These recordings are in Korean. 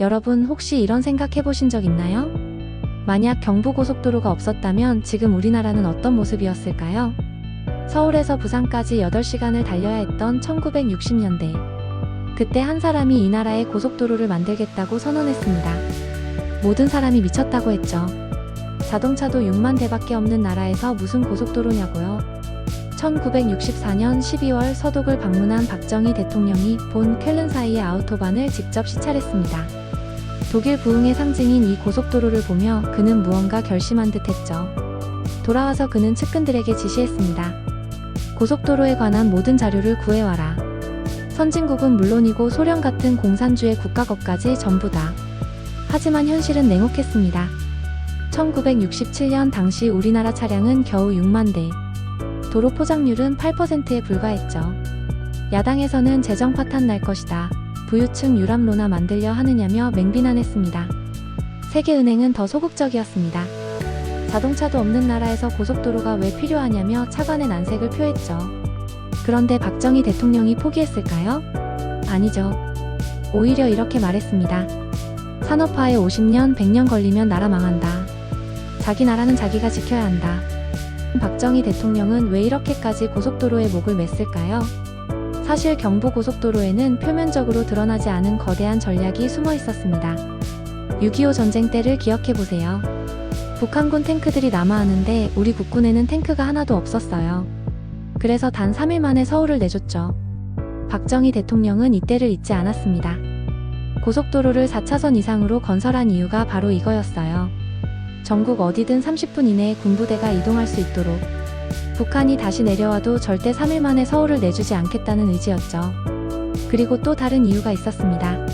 여러분 혹시 이런 생각 해보신 적 있나요? 만약 경부고속도로가 없었다면 지금 우리나라는 어떤 모습이었을까요? 서울에서 부산까지 8시간을 달려야 했던 1960년대. 그때 한 사람이 이 나라에 고속도로를 만들겠다고 선언했습니다. 모든 사람이 미쳤다고 했죠. 자동차도 6만 대밖에 없는 나라에서 무슨 고속도로냐고요. 1964년 12월 서독을 방문한 박정희 대통령이 본 쾰른 사이의 아우토반을 직접 시찰했습니다. 독일 부흥의 상징인 이 고속도로를 보며 그는 무언가 결심한 듯 했죠. 돌아와서 그는 측근들에게 지시했습니다. 고속도로에 관한 모든 자료를 구해와라. 선진국은 물론이고 소련 같은 공산주의 국가것까지 전부 다. 하지만 현실은 냉혹했습니다. 1967년 당시 우리나라 차량은 겨우 6만 대. 도로 포장률은 8%에 불과했죠. 야당에서는 재정 파탄 날 것이다. 부유층 유람로나 만들려 하느냐며 맹비난했습니다. 세계은행은 더 소극적이었습니다. 자동차도 없는 나라에서 고속도로가 왜 필요하냐며 차관의 난색을 표했죠. 그런데 박정희 대통령이 포기했을까요? 아니죠. 오히려 이렇게 말했습니다. 산업화에 50년, 100년 걸리면 나라 망한다. 자기 나라는 자기가 지켜야 한다. 박정희 대통령은 왜 이렇게까지 고속도로에 목을 맸을까요? 사실 경부고속도로에는 표면적으로 드러나지 않은 거대한 전략이 숨어 있었습니다. 6.25 전쟁 때를 기억해보세요. 북한군 탱크들이 남하하는데 우리 국군에는 탱크가 하나도 없었어요. 그래서 단 3일 만에 서울을 내줬죠. 박정희 대통령은 이때를 잊지 않았습니다. 고속도로를 4차선 이상으로 건설한 이유가 바로 이거였어요. 전국 어디든 30분 이내에 군부대가 이동할 수 있도록. 북한이 다시 내려와도 절대 3일 만에 서울을 내주지 않겠다는 의지였죠. 그리고 또 다른 이유가 있었습니다.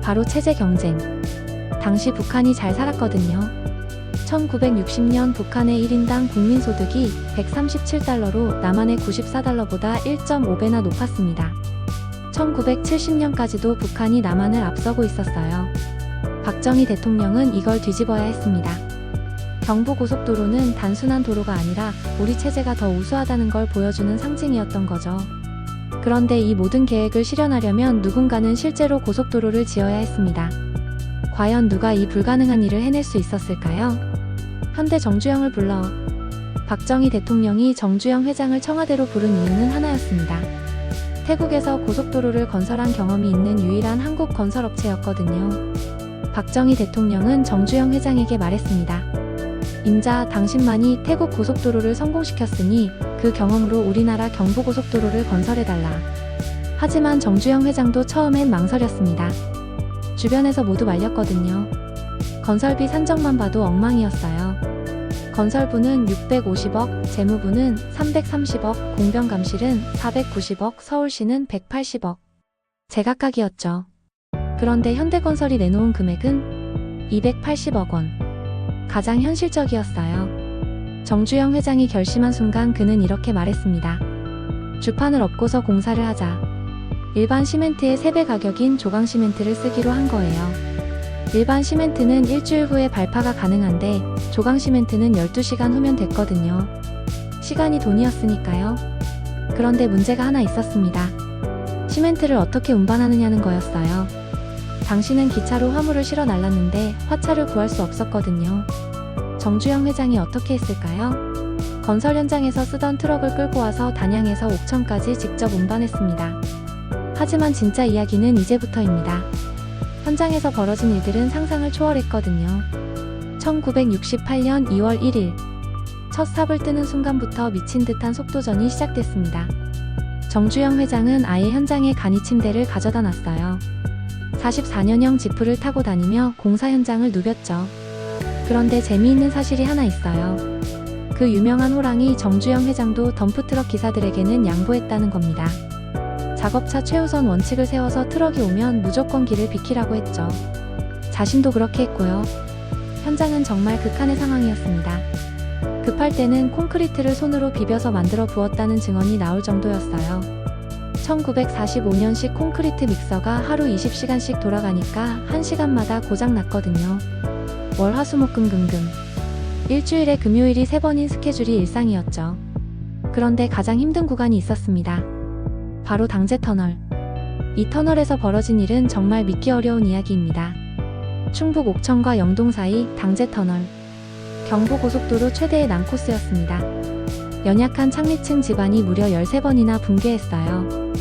바로 체제 경쟁. 당시 북한이 잘 살았거든요. 1960년 북한의 1인당 국민소득이 137달러로 남한의 94달러보다 1.5배나 높았습니다. 1970년까지도 북한이 남한을 앞서고 있었어요. 박정희 대통령은 이걸 뒤집어야 했습니다. 경부고속도로는 단순한 도로가 아니라 우리 체제가 더 우수하다는 걸 보여주는 상징이었던 거죠. 그런데 이 모든 계획을 실현하려면 누군가는 실제로 고속도로를 지어야 했습니다. 과연 누가 이 불가능한 일을 해낼 수 있었을까요? 현대 정주영을 불러. 박정희 대통령이 정주영 회장을 청와대로 부른 이유는 하나였습니다. 태국에서 고속도로를 건설한 경험이 있는 유일한 한국 건설업체였거든요. 박정희 대통령은 정주영 회장에게 말했습니다. 임자, 당신만이 태국 고속도로를 성공시켰으니 그 경험으로 우리나라 경부고속도로를 건설해달라. 하지만 정주영 회장도 처음엔 망설였습니다. 주변에서 모두 말렸거든요. 건설비 산정만 봐도 엉망이었어요. 건설부는 650억, 재무부는 330억, 공병감실은 490억, 서울시는 180억. 제각각이었죠. 그런데 현대건설이 내놓은 금액은 280억 원. 가장 현실적이었어요. 정주영 회장이 결심한 순간 그는 이렇게 말했습니다. 주판을 엎고서 공사를 하자. 일반 시멘트의 3배 가격인 조강 시멘트를 쓰기로 한 거예요. 일반 시멘트는 일주일 후에 발파가 가능한데 조강 시멘트는 12시간 후면 됐거든요. 시간이 돈이었으니까요. 그런데 문제가 하나 있었습니다. 시멘트를 어떻게 운반하느냐는 거였어요. 당시는 기차로 화물을 실어 날랐는데 화차를 구할 수 없었거든요. 정주영 회장이 어떻게 했을까요? 건설 현장에서 쓰던 트럭을 끌고 와서 단양에서 옥천까지 직접 운반했습니다. 하지만 진짜 이야기는 이제부터입니다. 현장에서 벌어진 일들은 상상을 초월했거든요. 1968년 2월 1일 첫 삽을 뜨는 순간부터 미친 듯한 속도전이 시작됐습니다. 정주영 회장은 아예 현장에 간이 침대를 가져다 놨어요. 44년형 지프를 타고 다니며 공사 현장을 누볐죠. 그런데 재미있는 사실이 하나 있어요. 그 유명한 호랑이 정주영 회장도 덤프트럭 기사들에게는 양보했다는 겁니다. 작업차 최우선 원칙을 세워서 트럭이 오면 무조건 길을 비키라고 했죠. 자신도 그렇게 했고요. 현장은 정말 극한의 상황이었습니다. 급할 때는 콘크리트를 손으로 비벼서 만들어 부었다는 증언이 나올 정도였어요. 1945년식 콘크리트 믹서가 하루 20시간씩 돌아가니까 1시간마다 고장 났거든요. 월, 화, 수, 목, 금, 일주일에 금요일이 3번인 스케줄이 일상이었죠. 그런데 가장 힘든 구간이 있었습니다. 바로 당제터널. 이 터널에서 벌어진 일은 정말 믿기 어려운 이야기입니다. 충북 옥천과 영동 사이 당제터널. 경부고속도로 최대의 난코스였습니다. 연약한 착리층 집안이 무려 13번이나 붕괴했어요.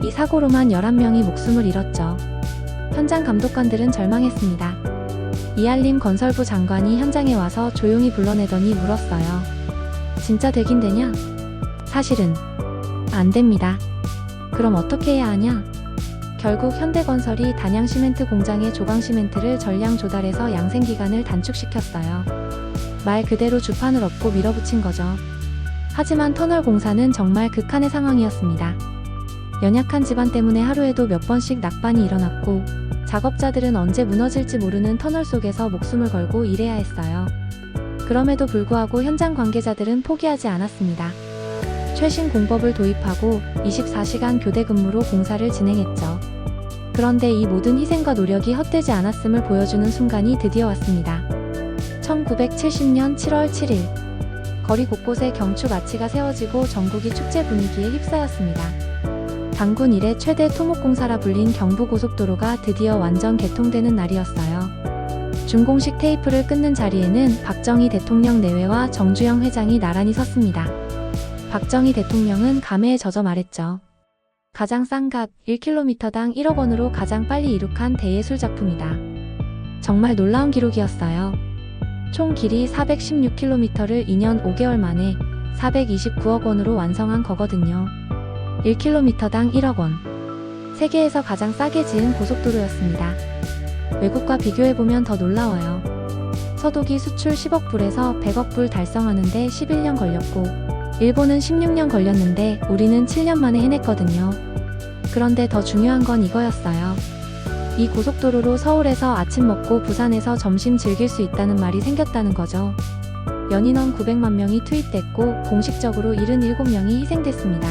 이 사고로만 11명이 목숨을 잃었죠. 현장 감독관들은 절망했습니다. 이알림 건설부 장관이 현장에 와서 조용히 불러내더니 물었어요. 진짜 되긴 되냐? 사실은 안 됩니다. 그럼 어떻게 해야 하냐? 결국 현대건설이 단양시멘트 공장의 조광시멘트를 전량 조달해서 양생기간을 단축시켰어요. 말 그대로 주판을 엎고 밀어붙인 거죠. 하지만 터널 공사는 정말 극한의 상황이었습니다. 연약한 집안 때문에 하루에도 몇 번씩 낙반이 일어났고 작업자들은 언제 무너질지 모르는 터널 속에서 목숨을 걸고 일해야 했어요. 그럼에도 불구하고 현장 관계자들은 포기하지 않았습니다. 최신 공법을 도입하고 24시간 교대 근무로 공사를 진행했죠. 그런데 이 모든 희생과 노력이 헛되지 않았음을 보여주는 순간이 드디어 왔습니다. 1970년 7월 7일 거리 곳곳에 경축 아치가 세워지고 전국이 축제 분위기에 휩싸였습니다. 단군 이래 최대 토목공사라 불린 경부고속도로가 드디어 완전 개통되는 날이었어요. 준공식 테이프를 끊는 자리에는 박정희 대통령 내외와 정주영 회장이 나란히 섰습니다. 박정희 대통령은 감회에 젖어 말했죠. 가장 싼 값 1km당 1억 원으로 가장 빨리 이룩한 대예술 작품이다. 정말 놀라운 기록이었어요. 총 길이 416km를 2년 5개월 만에 429억 원으로 완성한 거거든요. 1km당 1억 원. 세계에서 가장 싸게 지은 고속도로였습니다. 외국과 비교해보면 더 놀라워요. 서독이 수출 10억 불에서 100억 불 달성하는데 11년 걸렸고 일본은 16년 걸렸는데 우리는 7년 만에 해냈거든요. 그런데 더 중요한 건 이거였어요. 이 고속도로로 서울에서 아침 먹고 부산에서 점심 즐길 수 있다는 말이 생겼다는 거죠. 연인원 900만 명이 투입됐고 공식적으로 77명이 희생됐습니다.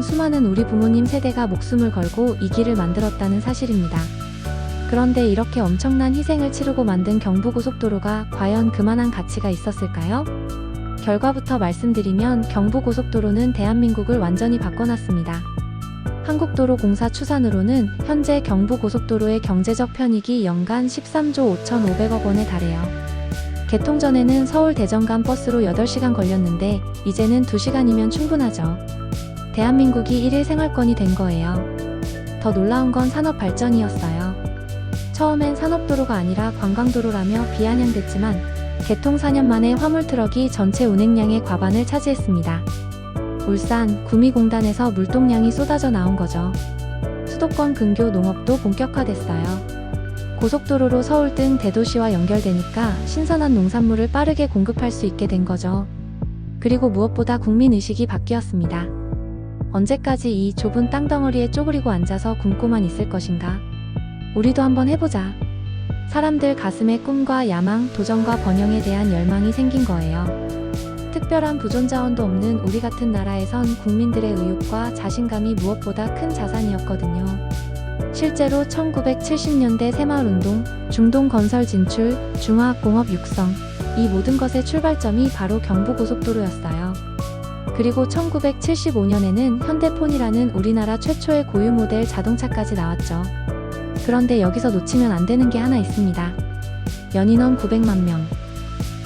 수많은 우리 부모님 세대가 목숨을 걸고 이 길을 만들었다는 사실입니다. 그런데 이렇게 엄청난 희생을 치르고 만든 경부고속도로가 과연 그만한 가치가 있었을까요? 결과부터 말씀드리면 경부고속도로는 대한민국을 완전히 바꿔놨습니다. 한국도로공사 추산으로는 현재 경부고속도로의 경제적 편익이 연간 13조 5,500억 원에 달해요. 개통 전에는 서울 대전 간 버스로 8시간 걸렸는데 이제는 2시간이면 충분하죠. 대한민국이 1일 생활권이 된 거예요. 더 놀라운 건 산업 발전이었어요. 처음엔 산업도로가 아니라 관광도로라며 비아냥댔지만 개통 4년 만에 화물트럭이 전체 운행량의 과반을 차지했습니다. 울산, 구미공단에서 물동량이 쏟아져 나온 거죠. 수도권 근교 농업도 본격화됐어요. 고속도로로 서울 등 대도시와 연결되니까 신선한 농산물을 빠르게 공급할 수 있게 된 거죠. 그리고 무엇보다 국민의식이 바뀌었습니다. 언제까지 이 좁은 땅덩어리에 쪼그리고 앉아서 굶고만 있을 것인가? 우리도 한번 해보자. 사람들 가슴에 꿈과 야망, 도전과 번영에 대한 열망이 생긴 거예요. 특별한 부존자원도 없는 우리 같은 나라에선 국민들의 의욕과 자신감이 무엇보다 큰 자산이었거든요. 실제로 1970년대 새마을운동, 중동건설 진출, 중화학공업 육성, 이 모든 것의 출발점이 바로 경부고속도로였어요. 그리고 1975년에는 현대폰이라는 우리나라 최초의 고유 모델 자동차까지 나왔죠. 그런데 여기서 놓치면 안 되는 게 하나 있습니다. 연인원 900만 명.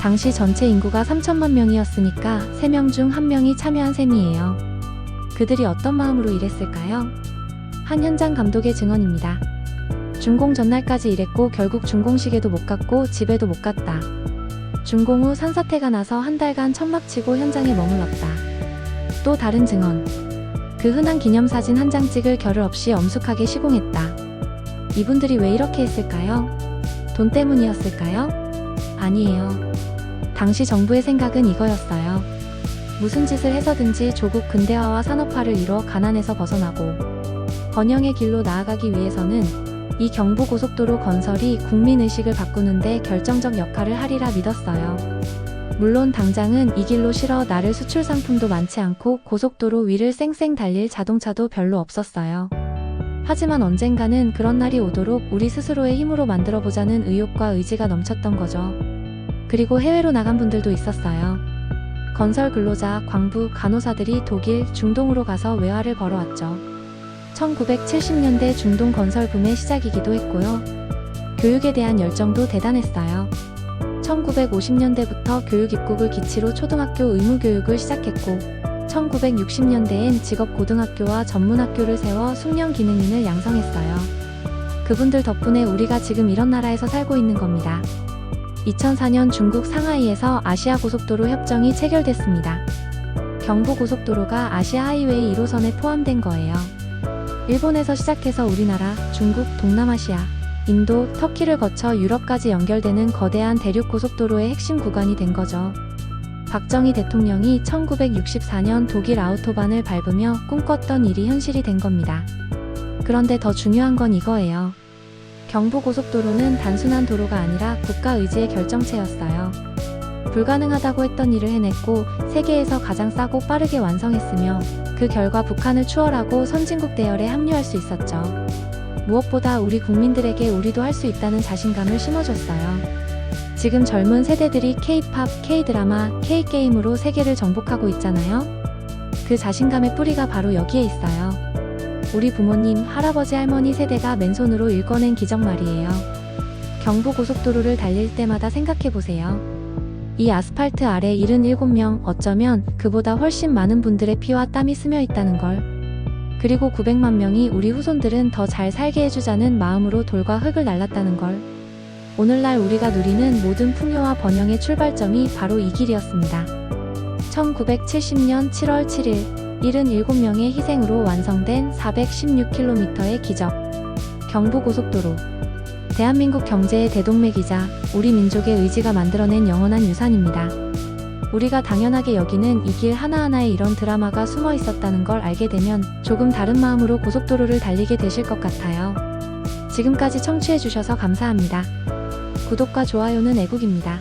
당시 전체 인구가 3천만 명이었으니까 3명 중 1명이 참여한 셈이에요. 그들이 어떤 마음으로 일했을까요? 한 현장 감독의 증언입니다. 준공 전날까지 일했고 결국 준공식에도 못 갔고 집에도 못 갔다. 준공 후 산사태가 나서 한 달간 천막치고 현장에 머물렀다. 또 다른 증언. 그 흔한 기념사진 한 장 찍을 겨를 없이 엄숙하게 시공했다. 이분들이 왜 이렇게 했을까요? 돈 때문이었을까요? 아니에요. 당시 정부의 생각은 이거였어요. 무슨 짓을 해서든지 조국 근대화와 산업화를 이뤄 가난에서 벗어나고 번영의 길로 나아가기 위해서는 이 경부고속도로 건설이 국민의식을 바꾸는데 결정적 역할을 하리라 믿었어요. 물론 당장은 이 길로 실어 나를 수출 상품도 많지 않고 고속도로 위를 쌩쌩 달릴 자동차도 별로 없었어요. 하지만 언젠가는 그런 날이 오도록 우리 스스로의 힘으로 만들어보자는 의욕과 의지가 넘쳤던 거죠. 그리고 해외로 나간 분들도 있었어요. 건설 근로자, 광부, 간호사들이 독일, 중동으로 가서 외화를 벌어왔죠. 1970년대 중동 건설 붐의 시작이기도 했고요. 교육에 대한 열정도 대단했어요. 1950년대부터 교육 입국을 기치로 초등학교 의무교육을 시작했고 1960년대엔 직업고등학교와 전문학교를 세워 숙련 기능인을 양성했어요. 그분들 덕분에 우리가 지금 이런 나라에서 살고 있는 겁니다. 2004년 중국 상하이에서 아시아고속도로 협정이 체결됐습니다. 경부고속도로가 아시아 하이웨이 1호선에 포함된 거예요. 일본에서 시작해서 우리나라, 중국, 동남아시아, 인도, 터키를 거쳐 유럽까지 연결되는 거대한 대륙고속도로의 핵심 구간이 된 거죠. 박정희 대통령이 1964년 독일 아우토반을 밟으며 꿈꿨던 일이 현실이 된 겁니다. 그런데 더 중요한 건 이거예요. 경부고속도로는 단순한 도로가 아니라 국가 의지의 결정체였어요. 불가능하다고 했던 일을 해냈고 세계에서 가장 싸고 빠르게 완성했으며 그 결과 북한을 추월하고 선진국 대열에 합류할 수 있었죠. 무엇보다 우리 국민들에게 우리도 할 수 있다는 자신감을 심어줬어요. 지금 젊은 세대들이 K-팝, K-드라마, K-게임으로 세계를 정복하고 있잖아요. 그 자신감의 뿌리가 바로 여기에 있어요. 우리 부모님, 할아버지, 할머니 세대가 맨손으로 일궈낸 기적 말이에요. 경부고속도로를 달릴 때마다 생각해보세요. 이 아스팔트 아래 77명, 어쩌면 그보다 훨씬 많은 분들의 피와 땀이 스며 있다는 걸. 그리고 900만 명이 우리 후손들은 더 잘 살게 해주자는 마음으로 돌과 흙을 날랐다는 걸. 오늘날 우리가 누리는 모든 풍요와 번영의 출발점이 바로 이 길이었습니다. 1970년 7월 7일 77명의 희생으로 완성된 416km의 기적. 경부고속도로. 대한민국 경제의 대동맥이자 우리 민족의 의지가 만들어낸 영원한 유산입니다. 우리가 당연하게 여기는 이 길 하나하나에 이런 드라마가 숨어 있었다는 걸 알게 되면 조금 다른 마음으로 고속도로를 달리게 되실 것 같아요. 지금까지 청취해주셔서 감사합니다. 구독과 좋아요는 애국입니다.